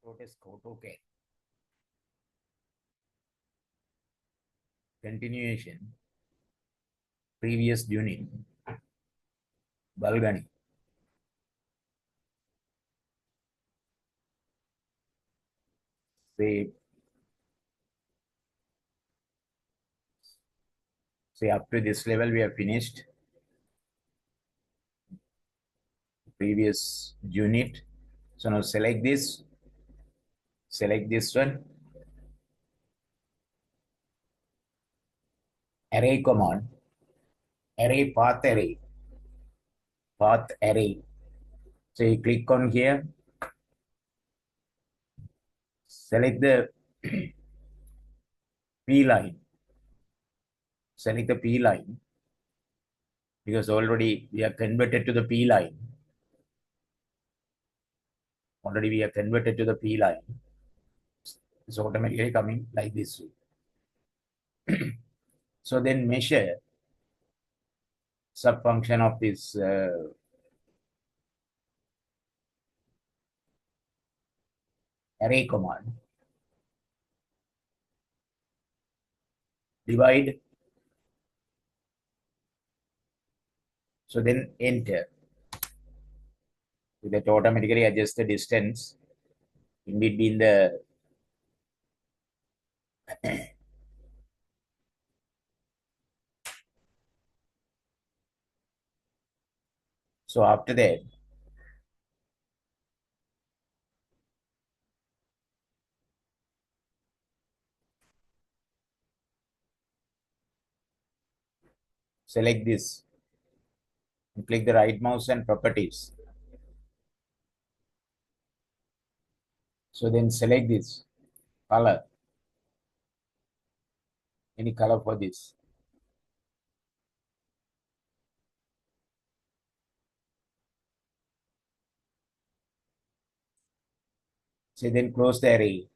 Autocad. Continuation. Previous unit. Balgani. Say up to this level we have finished. Previous unit. So now select this one. Array command. Array path array. Path array. So you click on here. Select the P line. Select the P line because already we are converted to the P line. Already we are converted to the P line. It's automatically coming like this. So then measure subfunction of this array command. Divide. So then enter. So that automatically adjusts the distance in between the so after that select this and click the right mouse and properties. So then select this color, any color for this. So then close the array.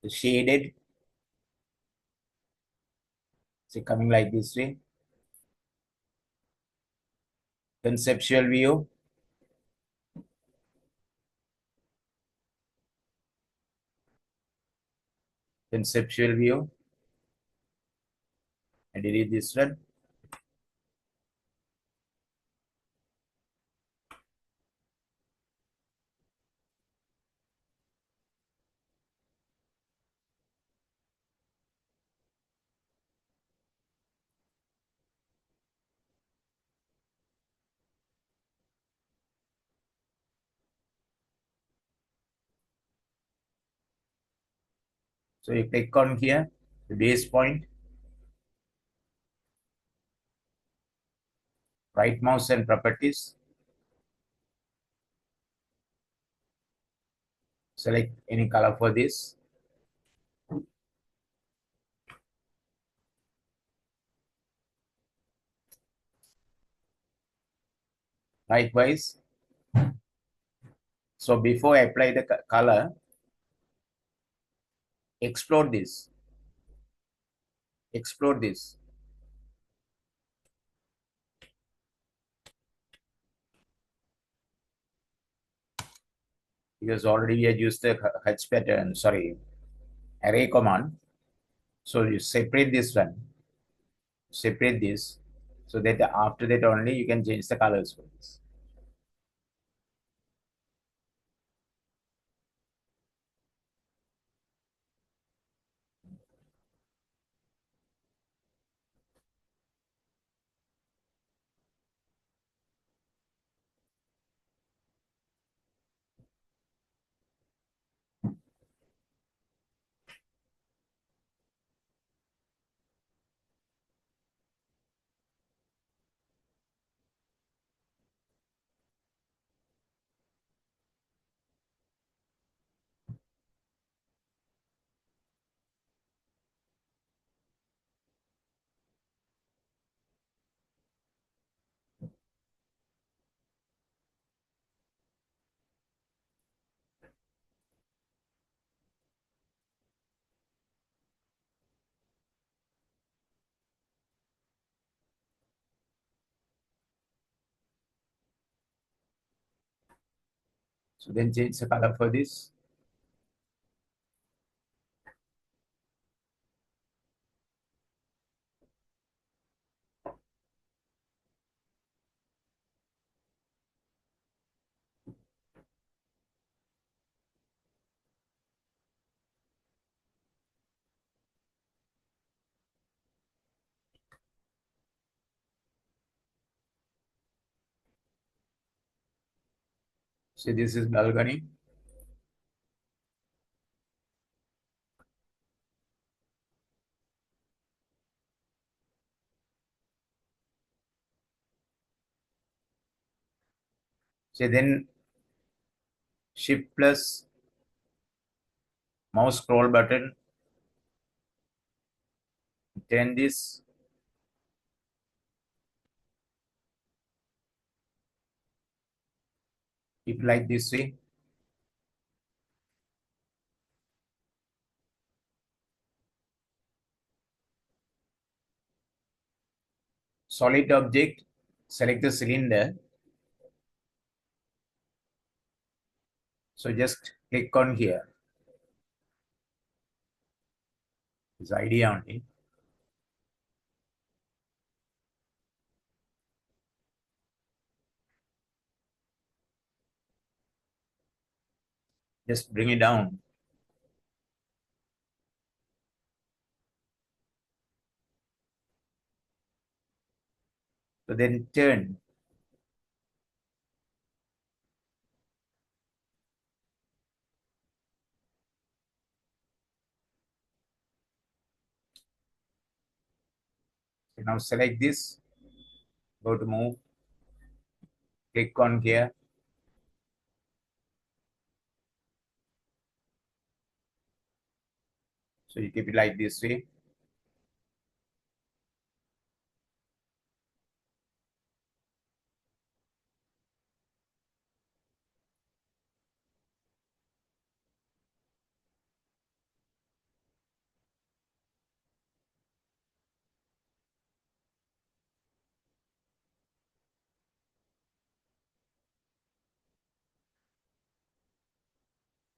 The shaded, so coming like this way. Conceptual view. Conceptual view. And delete this one. So you click on here, the base point, right mouse and properties. Select any color for this. Likewise. So before I apply the color, explode this. Explode this. Because already we had used the H pattern, sorry, array command. So you separate this one, separate this, so that after that only you can change the colors for this. So then change the color for this. So this is balcony. So then shift plus mouse scroll button, turn this. Keep like this way. Solid object, select the cylinder. So just click on here. This idea only. Just bring it down. So then turn. So now select this, go to move, click on here. So you keep it like this way.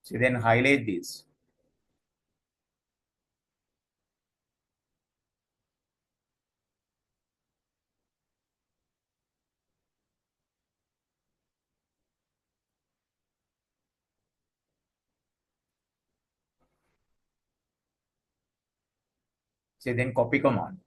So then highlight this. So then copy command.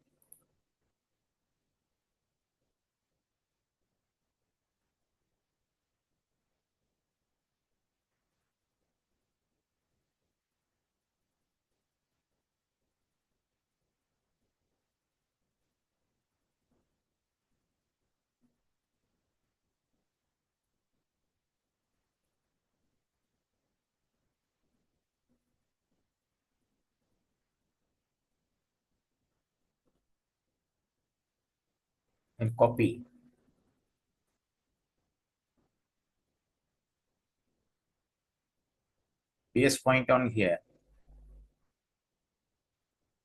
And copy. Paste point on here.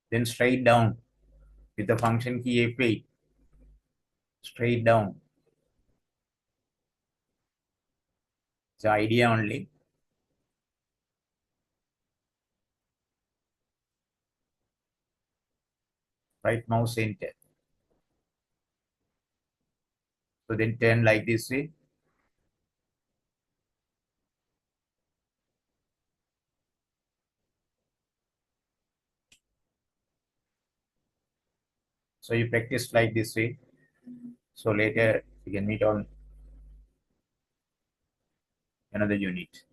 Then straight down with the function key F8. Straight down. The idea only. Right mouse enter. So then turn like this way. So you practice like this way. So later you can meet on another unit.